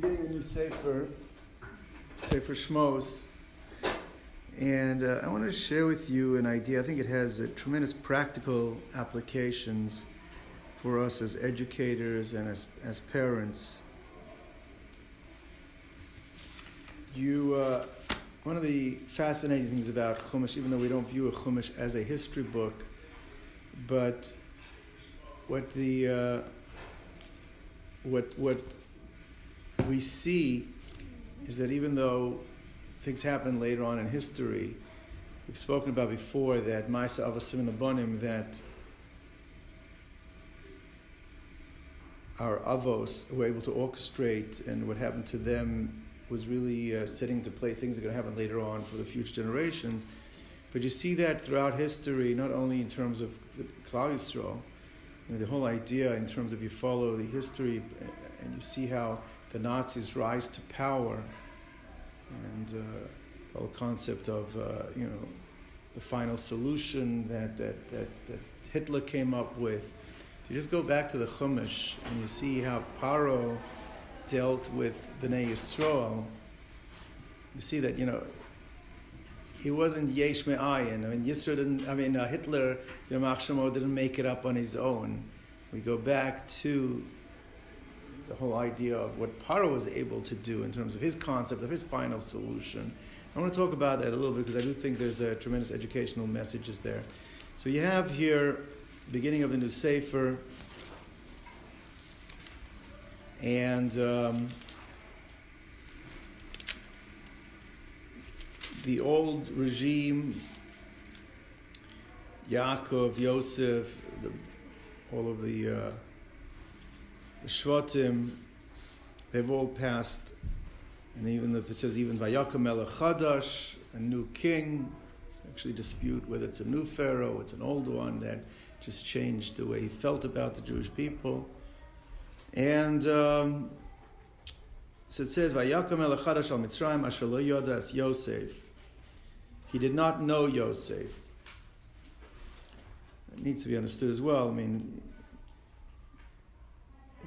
beginning a new Sefer Shmos, and I want to share with you an idea. I think it has tremendous practical applications for us as educators and as parents. One of the fascinating things about Chumash, even though we don't view a Chumash as a history book, but what we see is that even though things happen later on in history, we've spoken about before that Ma'aseh Avasim Nabonim, that our avos were able to orchestrate, and what happened to them was really setting to play things that are going to happen later on for the future generations. But you see that throughout history, not only in terms of Klal Yisrael, the whole idea in terms of you follow the history and you see how the Nazis rise to power, and the whole concept of the final solution that Hitler came up with. You just go back to the Chumash and you see how Pharaoh dealt with Bnei Yisrael. You see that he wasn't yesh me'ayin. Hitler, Yamach Shemo, didn't make it up on his own. We go back to the whole idea of what Pharaoh was able to do in terms of his concept of his final solution. I want to talk about that a little bit because I do think there's a tremendous educational messages there. So you have here beginning of the new Sefer, and the old regime, Yaakov Yosef, all of the Shvatim, they've all passed, and it says even Vayakom Melech Chadash, a new king. It's actually dispute whether it's a new Pharaoh, it's an old one that just changed the way he felt about the Jewish people. And so it says Vayakom Melech Chadash al Mitzrayim asher lo yoda es Yosef. He did not know Yosef. It needs to be understood as well. I mean,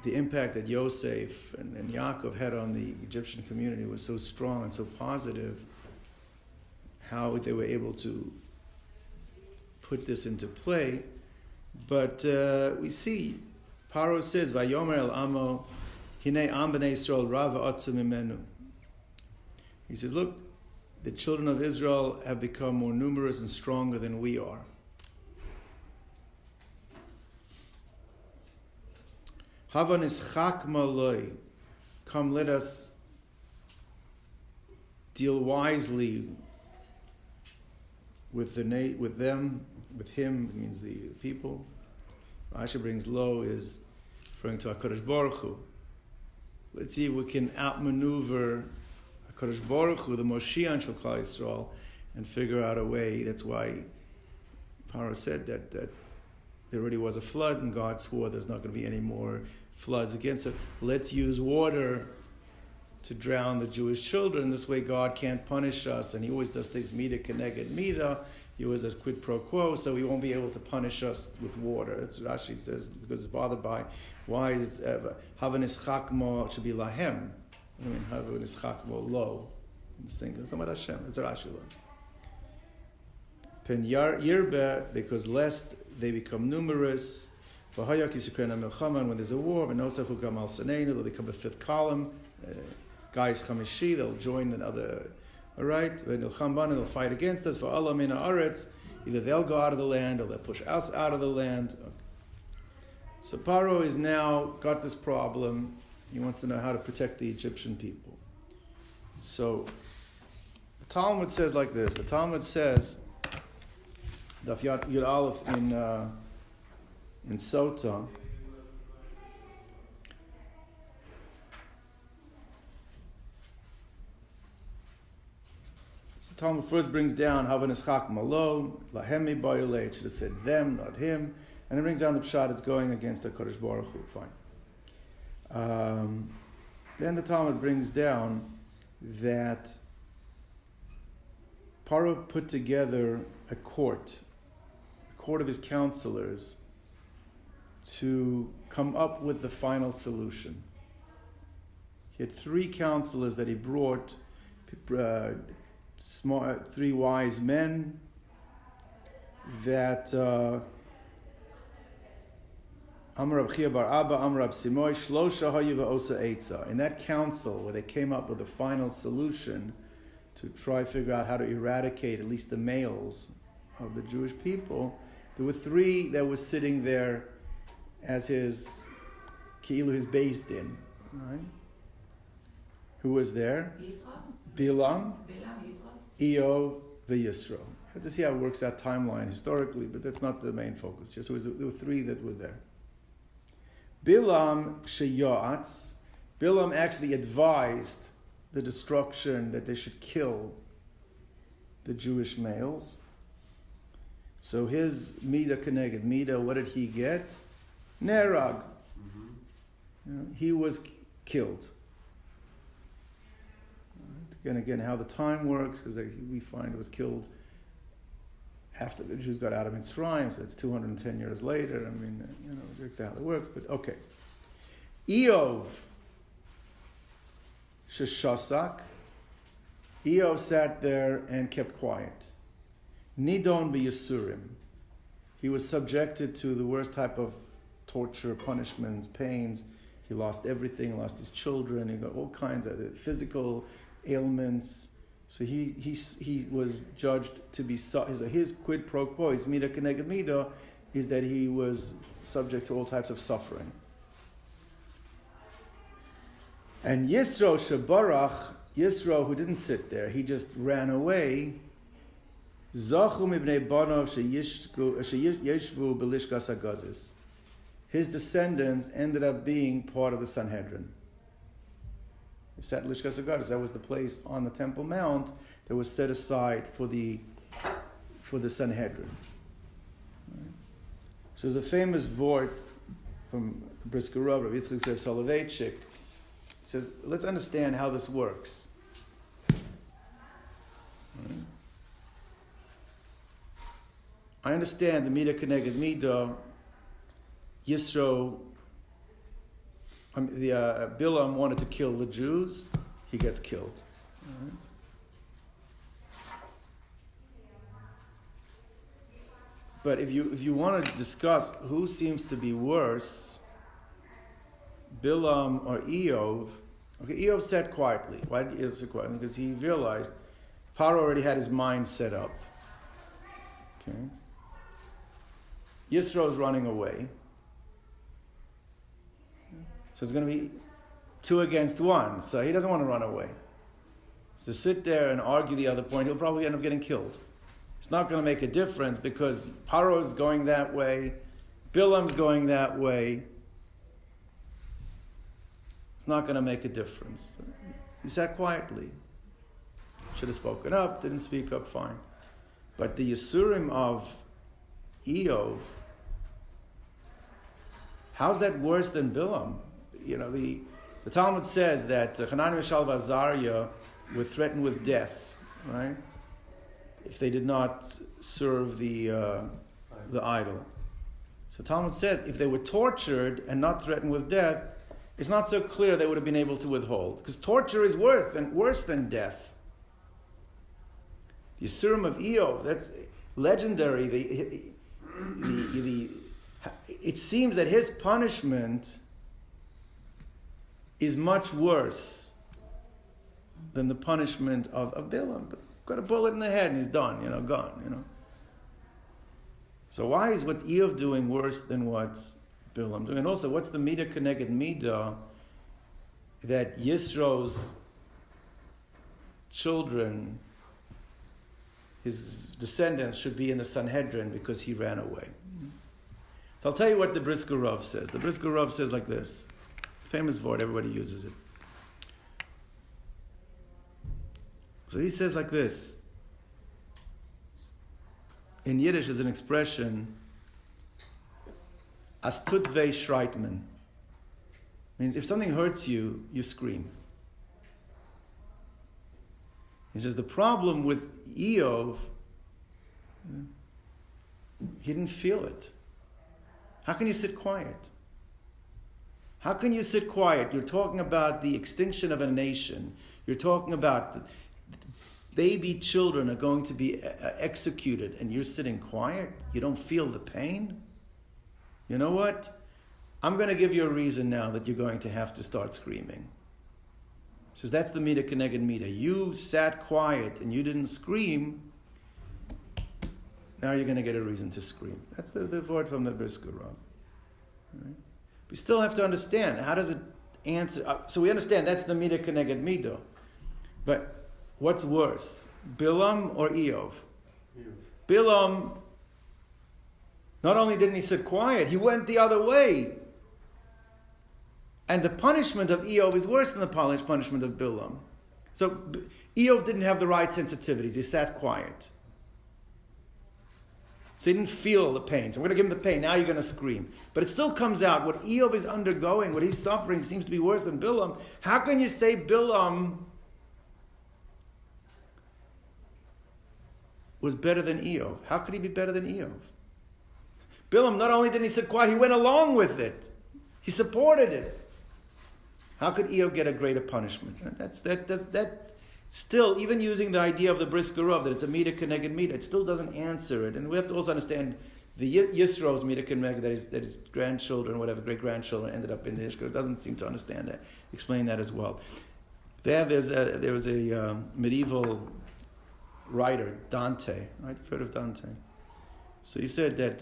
the impact that Yosef and Yaakov had on the Egyptian community was so strong and so positive, how they were able to put this into play. But we see, Pharaoh says, Vayomer el amo, hinei am b'nei Yisrael rava otzim imenu. He says, look, the children of Israel have become more numerous and stronger than we are. Hava nischak maloi. Come, let us deal wisely with him. It means the people. Rashi brings lo is referring to HaKadosh Baruch Hu. Let's see if we can outmaneuver HaKadosh Baruch Hu, the Moshiach Shel Klal Yisrael, and figure out a way. That's why Pharaoh said that there already was a flood, and God swore there's not going to be any more floods against it. Let's use water to drown the Jewish children. This way God can't punish us, and he always does things mida keneged mida. He always does quid pro quo, so he won't be able to punish us with water. That's what Rashi says, because it's bothered by why is Hava nischakmo, it should be lahem. I mean, Hava nischakmo lo. It's talking about Hashem. It's a Rashi learned. Pen yirbe, because lest they become numerous. When there's a war, they'll become a fifth column. Guys chamishi, they'll join another. All right, they'll fight against us. Either they'll go out of the land or they'll push us out of the land. Okay. So Pharaoh is now got this problem. He wants to know how to protect the Egyptian people. So the Talmud says like this. The Talmud says, Daf Yud Aleph in Sota, the Talmud first brings down Hava nischak malo, lahem mibayolei. It should have said them, not him. And it brings down the pshat, it's going against the Kodesh Baruch Hu. Fine. Then the Talmud brings down that Pharaoh put together a court of his counselors to come up with the final solution. He had 3 counselors that he brought, smart, 3 wise men that Amar Rab Chia bar Abba, Amar Rab Simoy, Shlosha hayu v'osa eitza. In that council, where they came up with a final solution to try to figure out how to eradicate at least the males of the Jewish people, there were 3 that were sitting there as his Ki'ilu, his Beis Din. Right? Who was there? Bilam, Eov, Yisro. You have to see how it works out timeline historically, but that's not the main focus here. So there were 3 that were there. Bilam Sheyatz, Bilam actually advised the destruction, that they should kill the Jewish males. So his Mida Keneged Mida, what did he get? Nerag. He was killed. Again, how the time works, because we find it was killed after the Jews got out of Mitzrayim, so it's 210 years later. I mean, that's how it works, but okay. Eov Sheshasak. Eov sat there and kept quiet. Nidon b'Yisurim. He was subjected to the worst type of torture, punishments, pains. He lost everything, lost his children, he got all kinds of physical ailments. So he was judged to be, his quid pro quo, his mida keneged mida, is that he was subject to all types of suffering. And Yisro shebarach, Yisro who didn't sit there, he just ran away. Zachu mibnei banov sheyeshvu belishkas hagazis. His descendants ended up being part of the Sanhedrin. They sat in Lishkas HaGazis. That was the place on the Temple Mount that was set aside for the Sanhedrin. Right? So there's a famous vort from the Brisker Rav, Rabbi Yitzchak Yosef Soloveitchik. He says, let's understand how this works. Right? I understand the Mida Keneged Mida. Yisro, Bilam wanted to kill the Jews. He gets killed. Right? But if you want to discuss who seems to be worse, Bilam or Eov, okay, Eov sat quietly. Why did Eov sit quietly? Because he realized Pharaoh already had his mind set up. Okay. Yisro's running away. So it's going to be 2 against 1. So he doesn't want to run away. So sit there and argue the other point, he'll probably end up getting killed. It's not going to make a difference because Paro's going that way, Bilam's going that way. It's not going to make a difference. He sat quietly. Should have spoken up, didn't speak up, fine. But the Yisurim of Eov, how's that worse than Bilam? The Talmud says that Hanani, Mishael, and Azariah were threatened with death, right? If they did not serve the idol. So Talmud says if they were tortured and not threatened with death, it's not so clear they would have been able to withhold. Because torture is worse than death. The Yisurim of Eov, that's legendary. It seems that his punishment is much worse than the punishment of Bilam. But got a bullet in the head and he's done, gone. So why is what Eov doing worse than what's Bilam doing? And also, what's the Mida Keneged Mida that Yisro's children, his descendants, should be in the Sanhedrin because he ran away? So I'll tell you what the Brisker Rav says. The Brisker Rav says like this. Famous word, everybody uses it. So he says like this. In Yiddish is an expression, as tut weh schreit man. Means if something hurts you, you scream. He says the problem with Eov, he didn't feel it. How can you sit quiet? How can you sit quiet? You're talking about the extinction of a nation. You're talking about baby children are going to be executed, and you're sitting quiet? You don't feel the pain? You know what? I'm going to give you a reason now that you're going to have to start screaming. He says that's the Mida Keneged Mida. You sat quiet and you didn't scream. Now you're going to get a reason to scream. That's the word from the Brisker Rav. Right? We still have to understand, how does it answer? So we understand that's the Mida Keneged Mida. But what's worse, Bilam or Eov? Bilam, not only didn't he sit quiet, he went the other way. And the punishment of Eov is worse than the punishment of Bilam. So Eov didn't have the right sensitivities. He sat quiet. So he didn't feel the pain. So we're going to give him the pain. Now you're going to scream. But it still comes out. What Eov is undergoing, what he's suffering, seems to be worse than Bilam. How can you say Bilam was better than Eov? How could he be better than Eov? Bilam, not only didn't he sit quiet, he went along with it. He supported it. How could Eov get a greater punishment? That still, even using the idea of the Brisker Rav, that it's a Mida Keneged Mida, it still doesn't answer it. And we have to also understand the Yisro's Mida Keneged, that his grandchildren, whatever, great-grandchildren ended up in the Ishkar. It doesn't seem to understand that, explain that as well. There was a medieval writer, Dante, right? You've heard of Dante? So he said that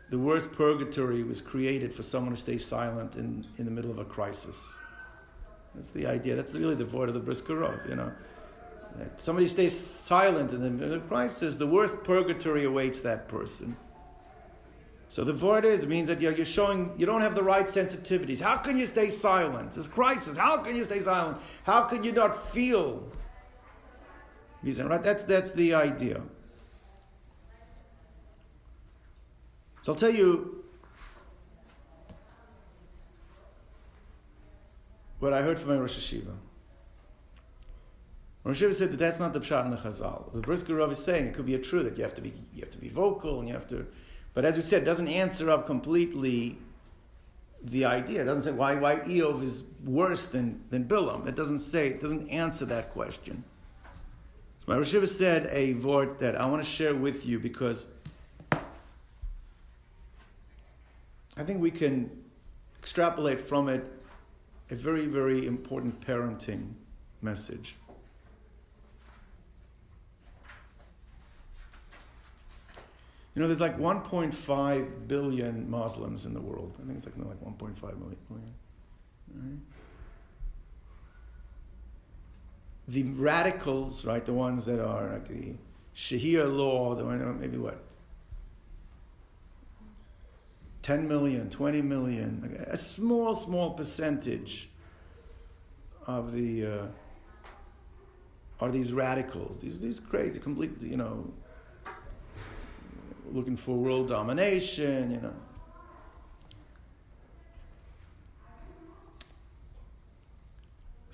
the worst purgatory was created for someone to stay silent in the middle of a crisis. That's the idea. That's really the word of the Brisker Rav, That somebody stays silent in the middle of a crisis, the worst purgatory awaits that person. So the word means that you're showing, you don't have the right sensitivities. How can you stay silent? It's crisis. How can you stay silent? How can you not feel? Right? That's the idea. So I'll tell you what I heard from my Rosh Hashiva. Rosh Hashiva said that that's not the pshat in the Chazal. The Brisker Rav is saying it could be true that you have to be vocal and you have to, but as we said, it doesn't answer up completely the idea. It doesn't say why Eov is worse than Bilam. It doesn't answer that question. So my Rosh Hashiva said a word that I want to share with you because I think we can extrapolate from it a very, very important parenting message. There's like 1.5 billion Muslims in the world. I think it's like 1.5 million. Right? The radicals, right, the ones that are like the Sharia law, maybe what? 10 million, 20 million, a small percentage of the are these radicals, these crazy, completely, looking for world domination,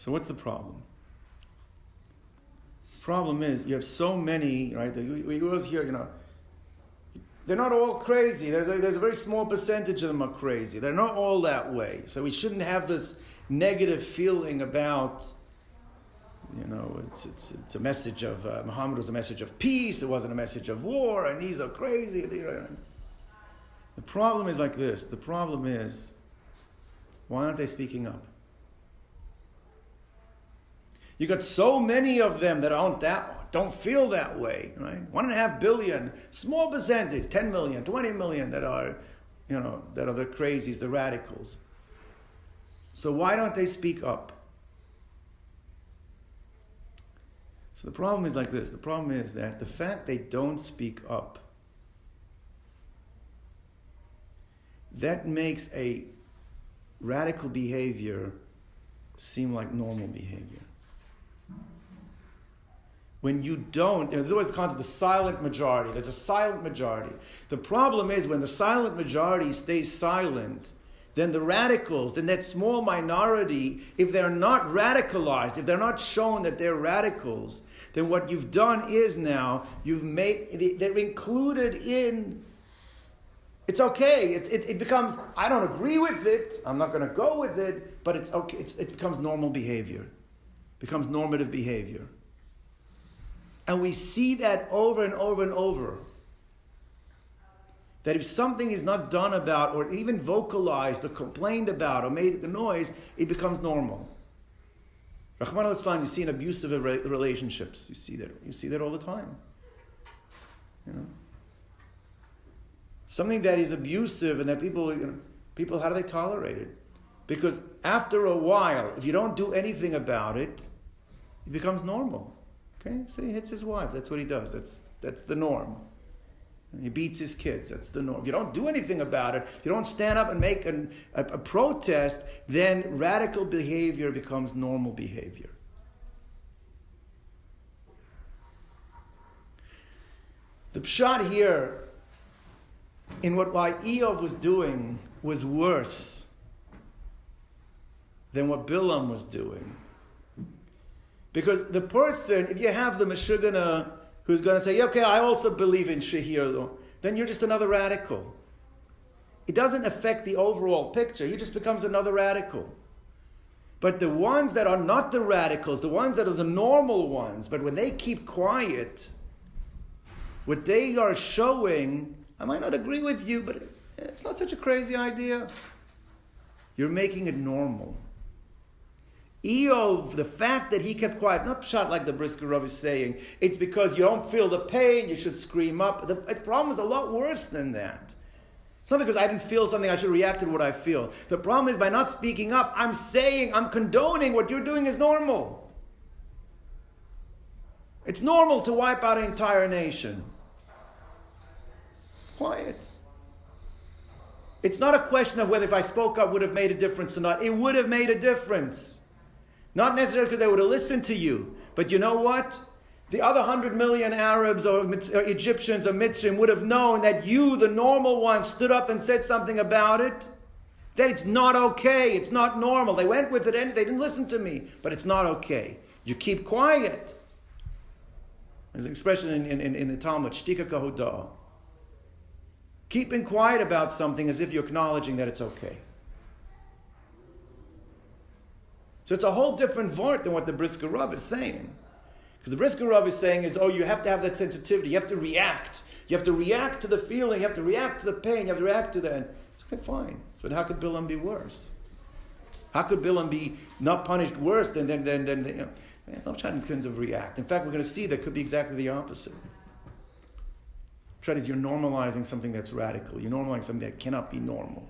So what's the problem? The problem is you have so many, right? We always hear, they're not all crazy. There's a very small percentage of them are crazy. They're not all that way. So we shouldn't have this negative feeling about, it's a message of, Muhammad was a message of peace. It wasn't a message of war, and these are crazy. The problem is like this. The problem is, why aren't they speaking up? You got so many of them that don't feel that way, right? 1.5 billion, small percentage, 10 million, 20 million that are the crazies, the radicals. So why don't they speak up? So the problem is like this. The problem is that the fact they don't speak up, that makes a radical behavior seem like normal behavior. When you don't, there's always the concept of the silent majority. There's a silent majority. The problem is when the silent majority stays silent, then the radicals, then that small minority, if they're not radicalized, if they're not shown that they're radicals, then what you've done is now they're included in It's okay. It becomes, I don't agree with it. I'm not going to go with it, but it's okay. It becomes normal behavior. It becomes normative behavior. And we see that over and over and over. That if something is not done about, or even vocalized, or complained about, or made a noise, it becomes normal. Rahman al-Islam, you see in abusive relationships, you see that all the time. You know? Something that is abusive and that people, how do they tolerate it? Because after a while, if you don't do anything about it, it becomes normal. Okay? So he hits his wife, that's what he does, that's the norm. He beats his kids, that's the norm. If you don't do anything about it, you don't stand up and make a protest, then radical behavior becomes normal behavior. The pshat here, in what Eov was doing, was worse than what Bilam was doing. Because the person, if you have the Meshugana who's going to say, okay, I also believe in Shehir, then you're just another radical. It doesn't affect the overall picture. He just becomes another radical. But the ones that are not the radicals, the ones that are the normal ones, but when they keep quiet, what they are showing, I might not agree with you, but it's not such a crazy idea. You're making it normal. Eov, the fact that he kept quiet, not shot like the Brisker Rav is saying, it's because you don't feel the pain, you should scream up. The problem is a lot worse than that. It's not because I didn't feel something, I should react to what I feel. The problem is by not speaking up, I'm condoning what you're doing is normal. It's normal to wipe out an entire nation. Quiet. It's not a question of whether if I spoke up would have made a difference or not. It would have made a difference. Not necessarily because they would have listened to you. But you know what? The other 100 million Arabs or Egyptians or Mitzrayim would have known that you, the normal one, stood up and said something about it. That it's not okay. It's not normal. They went with it and they didn't listen to me. But it's not okay. You keep quiet. There's an expression in the Talmud, shtika kahudah. Keeping quiet about something as if you're acknowledging that it's okay. So it's a whole different vort than what the Brisker Rav is saying. Because the Brisker Rav is saying is, you have to have that sensitivity. You have to react. You have to react to the feeling. You have to react to the pain. You have to react to that. It's okay, fine. But how could Bilam be worse? How could Bilam be not punished worse than you know? It's not trying in terms of react. In fact, we're going to see that could be exactly the opposite. Is you're normalizing something that's radical. You're normalizing something that cannot be normal.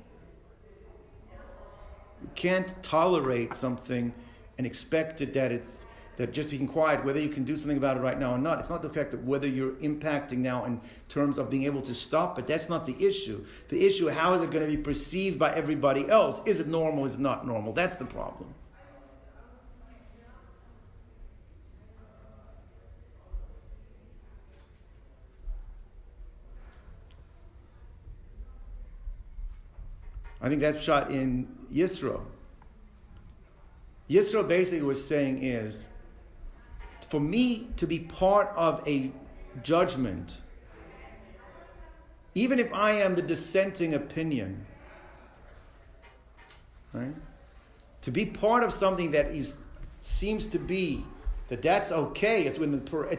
You can't tolerate something and expect it that just being quiet, whether you can do something about it right now or not. It's not the fact that whether you're impacting now in terms of being able to stop it. That's not the issue. The issue, how is it going to be perceived by everybody else? Is it normal? Is it not normal? That's the problem. I think that's shot in Yisro. Yisro basically was saying is, for me to be part of a judgment, even if I am the dissenting opinion, right? To be part of something that seems to be that's okay, it's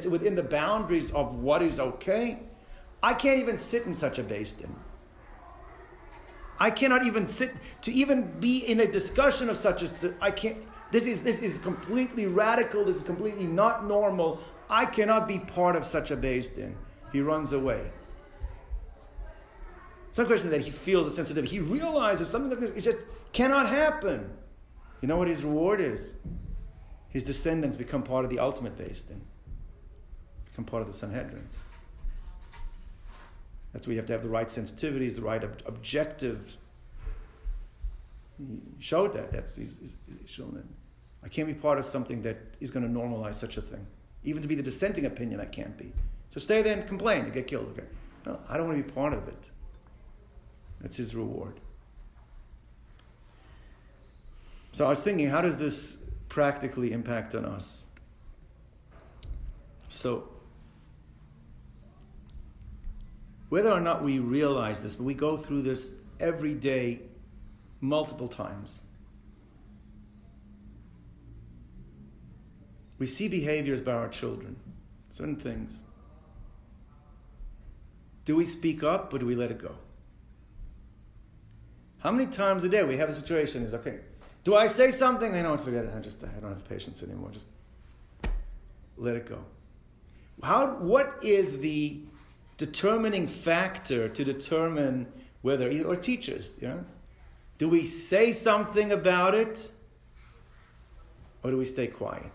within the boundaries of what is okay, I can't even sit in such a beis din. I cannot even sit to even be in a discussion of such as I can't. This is completely radical. This is completely not normal. I cannot be part of such a beis din. He runs away. It's not a question that he feels a sensitivity. He realizes something like this. It just cannot happen. You know what his reward is? His descendants become part of the ultimate beis din. Become part of the Sanhedrin. That's where you have to have the right sensitivities, the right objective. He showed that. He's shown it. I can't be part of something that is going to normalize such a thing. Even to be the dissenting opinion, I can't be. So stay there and complain. You get killed. Okay. No, I don't want to be part of it. That's his reward. So I was thinking, how does this practically impact on us? So whether or not we realize this, but we go through this every day, multiple times. We see behaviors by our children, certain things. Do we speak up or do we let it go? How many times a day we have a situation is, okay, do I say something? I know what, forget it. I don't have patience anymore. Just let it go. What is the determining factor to determine whether, or teachers, do we say something about it or do we stay quiet?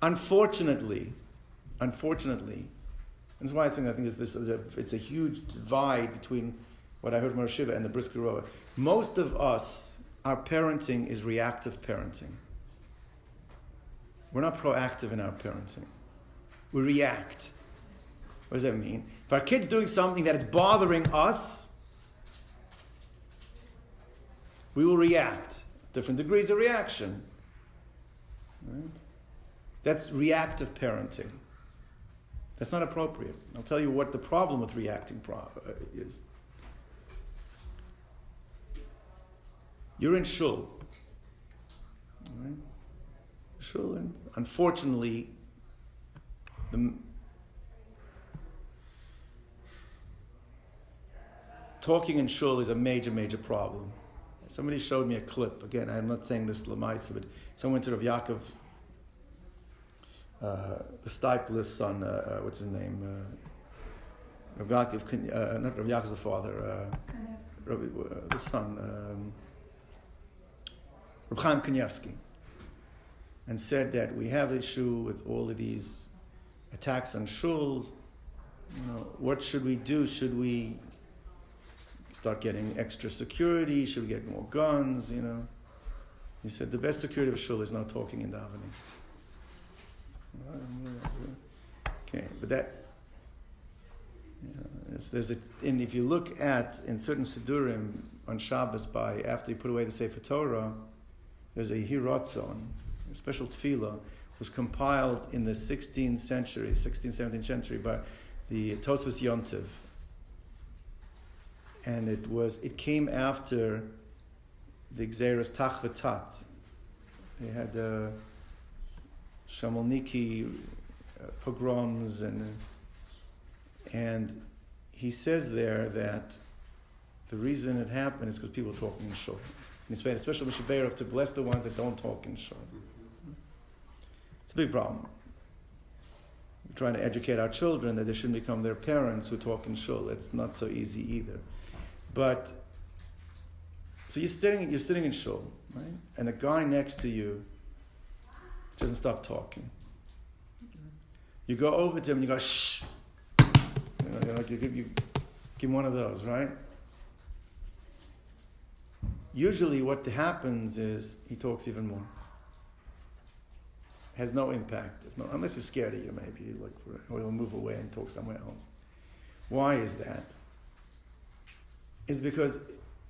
Unfortunately, and that's why I think it's a huge divide between what I heard from Yocheved and the Brisker Roa. Most of us, our parenting is reactive parenting. We're not proactive in our parenting. We react. What does that mean? If our kid's doing something that is bothering us, we will react. Different degrees of reaction. Right? That's reactive parenting. That's not appropriate. I'll tell you what the problem with reacting is. You're in shul. Right? Shul, and unfortunately, talking in shul is a major problem. Somebody showed me a clip. Again, I'm not saying this Normaizing, but someone went to Rabbi Yaakov, the Stipler's son, what's his name? Rabbi Yaakov, not Rabbi Yaakov's the father, the son, Rabbi Chaim Kanievsky, and said that we have an issue with all of these attacks on shuls. What should we do? Should we start getting extra security? Should we get more guns? He said the best security of a shul is not talking in davening. Okay, but that and if you look at in certain sidurim on Shabbos after you put away the Sefer Torah, there's a hiratzon, a special tefillah, was compiled in the 16th, 17th century by the Tosfos Yontiv. And it came after the Gzeres Tach V'Tat. They had Shamalniki pogroms and he says there that the reason it happened is because people were talking in shul. And it's especially Moshe Beirach to bless the ones that don't talk in shul. It's a big problem. We're trying to educate our children that they shouldn't become their parents who talk in shul. It's not so easy either. But so you're sitting in shul, right? And the guy next to you doesn't stop talking. You go over to him and you go, shh. You give him one of those, right? Usually what happens is he talks even more. Has no impact. Unless he's scared of you, maybe. Or he'll move away and talk somewhere else. Why is that? It's because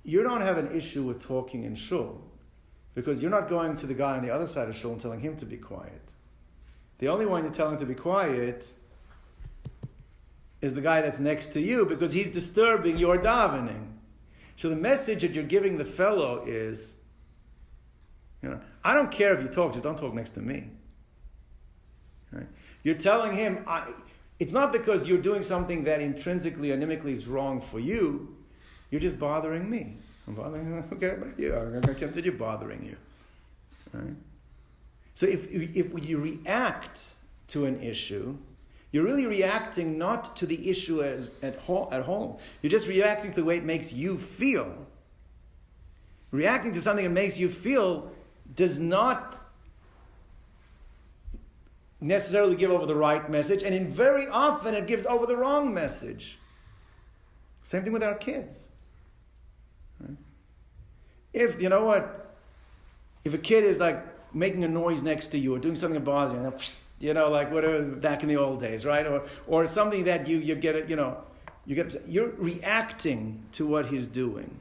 you don't have an issue with talking in shul. Because you're not going to the guy on the other side of shul and telling him to be quiet. The only one you're telling to be quiet is the guy that's next to you because he's disturbing your davening. So the message that you're giving the fellow is, I don't care if you talk, just don't talk next to me. Right? You're telling him, it's not because you're doing something that intrinsically, animically is wrong for you, you're just bothering me. I'm bothering you, okay, like you, I'm going to continue bothering you. Right? So if you react to an issue, you're really reacting not to the issue at home. You're just reacting to the way it makes you feel. Reacting to something that makes you feel does not necessarily give over the right message, and very often it gives over the wrong message. Same thing with our kids. Right? If a kid is like making a noise next to you or doing something that bothers you, like whatever back in the old days, right? Or something that you get, you're reacting to what he's doing.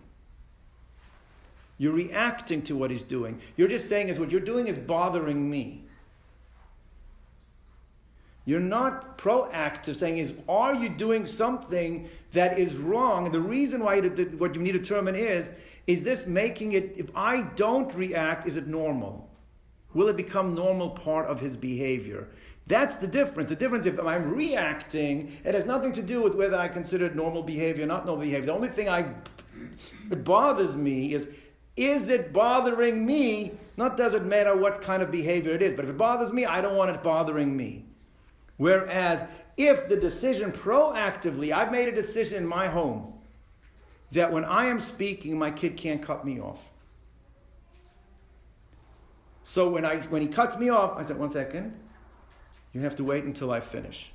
You're reacting to what he's doing. You're just saying what you're doing is bothering me. You're not proactive, saying are you doing something that is wrong? And the reason why what you need to determine is this making it, if I don't react, is it normal? Will it become normal part of his behavior? That's the difference. The difference, if I'm reacting, it has nothing to do with whether I consider it normal behavior or not normal behavior. The only thing it bothers me is it bothering me? Not does it matter what kind of behavior it is, but if it bothers me, I don't want it bothering me. Whereas if the decision proactively, I've made a decision in my home that when I am speaking, my kid can't cut me off. So when he cuts me off, I said, 1 second, you have to wait until I finish.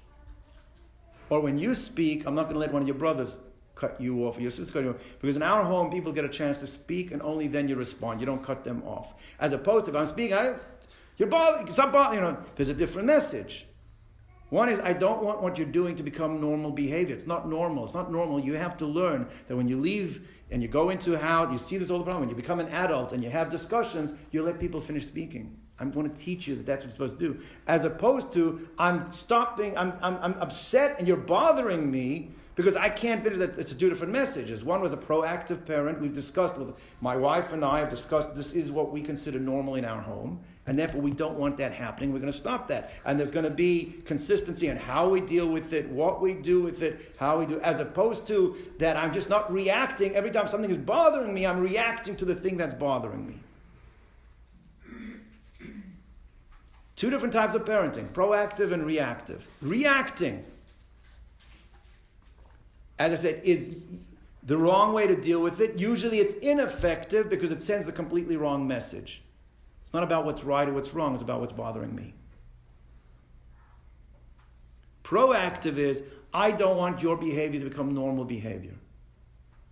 Or when you speak, I'm not going to let one of your brothers cut you off, or your sister cut you off. Because in our home, people get a chance to speak, and only then you respond. You don't cut them off. As opposed to if I'm speaking, you're bothering, stop bothering, there's a different message. One is, I don't want what you're doing to become normal behavior. It's not normal. It's not normal. You have to learn that when you leave and you go into a house, you see this all the time. When you become an adult and you have discussions, you let people finish speaking. I'm going to teach you that that's what you're supposed to do. As opposed to, I'm stopping, I'm upset and you're bothering me because I can't finish that. It's two different messages. One was a proactive parent. We've discussed with my wife and I have discussed this is what we consider normal in our home. And therefore, we don't want that happening. We're going to stop that. And there's going to be consistency in how we deal with it, what we do with it, how we do, as opposed to that I'm just not reacting. Every time something is bothering me, I'm reacting to the thing that's bothering me. Two different types of parenting, proactive and reactive. Reacting, as I said, is the wrong way to deal with it. Usually it's ineffective because it sends the completely wrong message. It's not about what's right or what's wrong, it's about what's bothering me. Proactive is, I don't want your behavior to become normal behavior.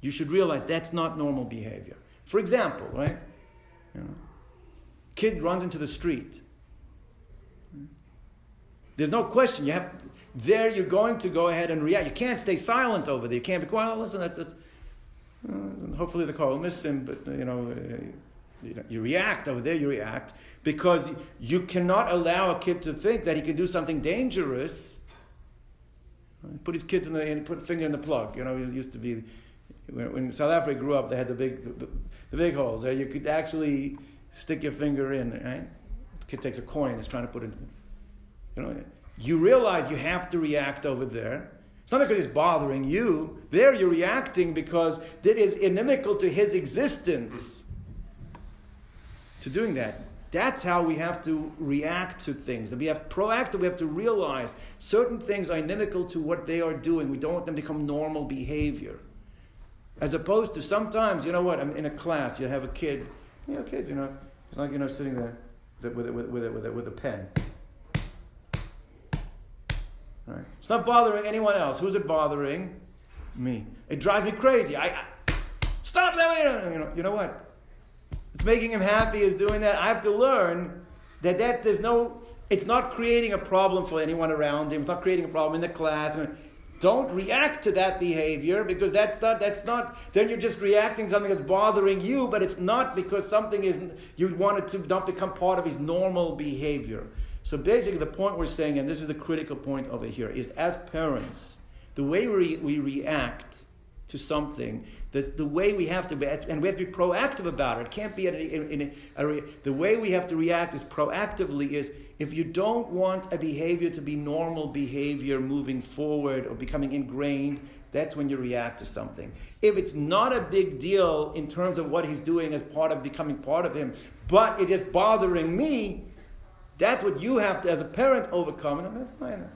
You should realize that's not normal behavior. For example, right? Kid runs into the street. There's no question. You're going to go ahead and react. You can't stay silent over there. You can't be quiet. Well, listen, that's it. Hopefully the car will miss him, but you react over there. You react because you cannot allow a kid to think that he can do something dangerous. Put his kids put a finger in the plug. It used to be when South Africa grew up. They had the big holes there. You could actually stick your finger in. Right? The kid takes a coin. Is trying to put it. You realize you have to react over there. It's not because it's bothering you. There you're reacting because that is inimical to his existence. To doing that. That's how we have to react to things. And we have proactive, we have to realize certain things are inimical to what they are doing. We don't want them to become normal behavior. As opposed to sometimes, I'm in a class, you have a kid, kids, it's like, sitting there with a pen. Right. It's not bothering anyone else. Who's it bothering? Me. It drives me crazy. Stop that. You know what? It's making him happy is doing that. I have to learn that it's not creating a problem for anyone around him. It's not creating a problem in the class. Don't react to that behavior because that's not, then you're just reacting to something that's bothering you, but it's not because something you want it to not become part of his normal behavior. So basically the point we're saying, and this is the critical point over here, is as parents, the way we react to something, the way we have to be, and we have to be proactive about it. It can't be the way we have to react is proactively is if you don't want a behavior to be normal behavior moving forward or becoming ingrained, that's when you react to something. If it's not a big deal in terms of what he's doing as part of becoming part of him, but it is bothering me, that's what you have to, as a parent, overcome. And fine.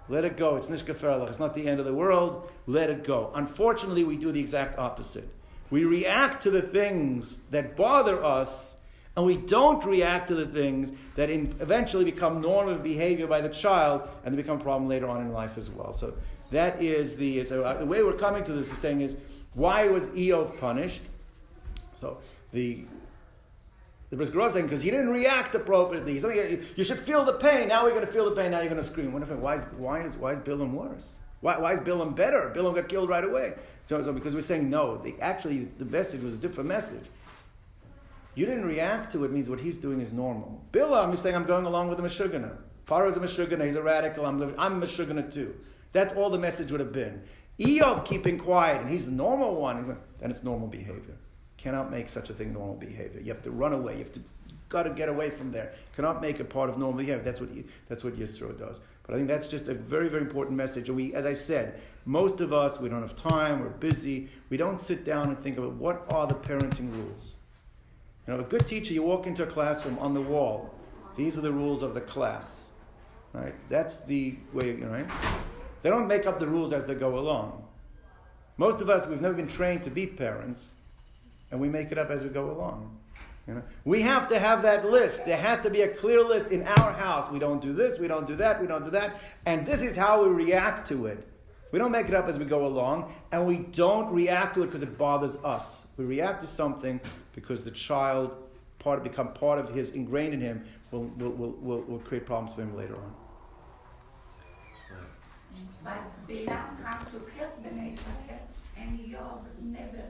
Let it go. It's nishkaferlach. It's not the end of the world. Let it go. Unfortunately, we do the exact opposite. We react to the things that bother us, and we don't react to the things that eventually become normal behavior by the child, and they become a problem later on in life as well. So that is the way we're coming to this is saying is, why was Eov punished? So the Brisker Rav saying because he didn't react appropriately. You should feel the pain. Now we're going to feel the pain. Now you're going to scream. Why is Bilam worse? Why is Bilam better? Bilam got killed right away. So because we're saying no. The message was a different message. You didn't react to it means what he's doing is normal. Bilam is saying I'm going along with the Meshugana. Pharaoh's a Meshugana, he's a radical, I'm a Meshugana too. That's all the message would have been. Eov keeping quiet, and he's the normal one, then it's normal behavior. Cannot make such a thing normal behavior. You have to run away. You got to get away from there. Cannot make it part of normal behavior. That's what Yisro does. But I think that's just a very, very important message. And as I said, most of us, we don't have time, we're busy. We don't sit down and think about what are the parenting rules. A good teacher, you walk into a classroom, on the wall, these are the rules of the class. Right? That's the way, right? They don't make up the rules as they go along. Most of us, we've never been trained to be parents, and we make it up as we go along. We have to have that list. There has to be a clear list in our house. We don't do this, we don't do that, we don't do that. And this is how we react to it. We don't make it up as we go along, and we don't react to it because it bothers us. We react to something because the child, become part of his, ingrained in him, will create problems for him later on. But Bilam comes to curse Bnei Israel, and Yob never